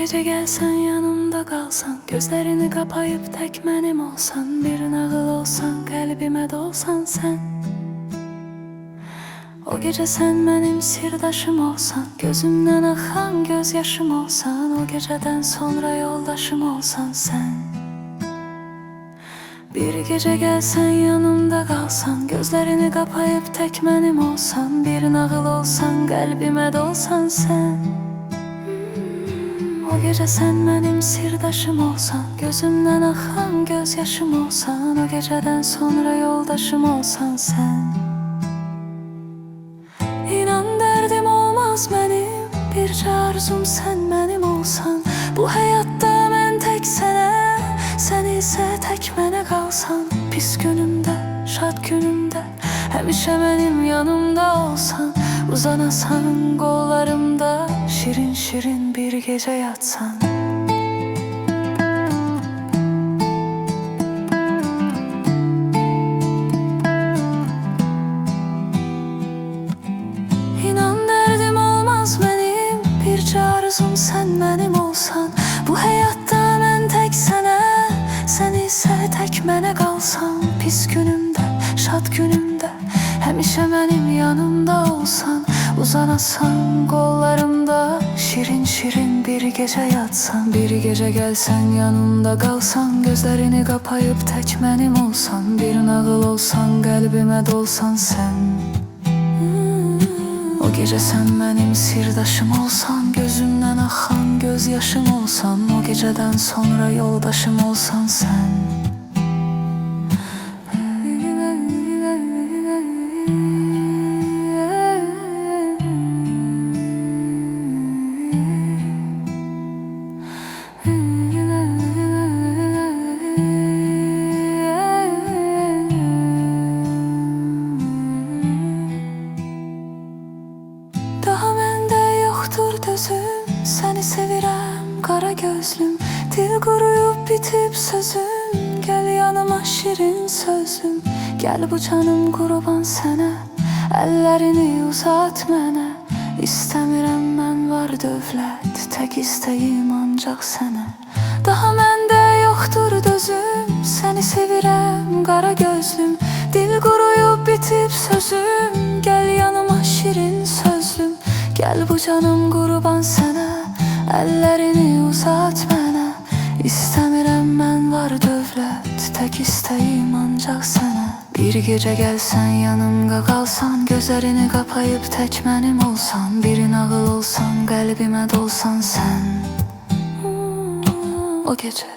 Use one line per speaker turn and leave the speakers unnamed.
gece gelsen yanımda kalsan, gözlerini kapayıp tek benim olsan, bir nağıl olsan, kalbime dolsan sen. O gece sen benim sirdaşım olsan, gözümden akan gözyaşım olsan, o geceden sonra yoldaşım olsan sen. Bir gece gelsen yanımda kalsan, gözlerini kapayıp tek benim olsan, bir nağıl olsan, kalbime dolsan sen. O gece sen benim sirdaşım olsan, gözümden akan gözyaşım olsan, o geceden sonra yoldaşım olsan sen. İnan derdim olmaz benim, bircə arzum sen benim olsan. Bu hayatta ben tek sene, sen ise tek bana kalsan. Pis günümde, şad günümde, hemişe benim yanımda olsan. Uzanasan kollarımda, şirin şirin bir gece yatsan. İnan derdim olmaz benim, bircə arzum sen benim olsan. Bu hayatta ben tek sene, sen ise tek bana kalsan. Pis günümde, şad günümde, hemişe benim yanımda olsan. Uzanasan kollarımda, şirin şirin bir gece yatsan. Bir gece gelsen yanımda kalsan, gözlerini kapayıp tek benim olsan. Bir nağıl olsan, kalbime dolsan sen. O gece sen benim sirdaşım olsan, gözümden akan gözyaşım olsan, o geceden sonra yoldaşım olsan sen. Daha məndə yoxdur dözüm, səni sevirəm qara gözlüm. Dil quruyub bitib sözüm, gəl yanıma şirin sözüm. Gəl bu canım qurban sənə, əllərini uzat mənə. İstəmirəm mən var dövlət, tək istəyim ancaq sənə. Daha məndə yoxdur dözüm, səni sevirəm qara gözlüm. Dil quruyub bitib sözüm, gəl yanıma şirin sözlüm. Gəl bu canım qurban sənə, əllərini uzat mənə. İstəmirəm mən var dövlət, tək istəyim ancaq sənə. Bir gecə gəlsən yanımda qalsan, gözlərini kapayıp tək mənim olsan. Bir nağıl olsan, qəlbimə dolsan sən. O gecə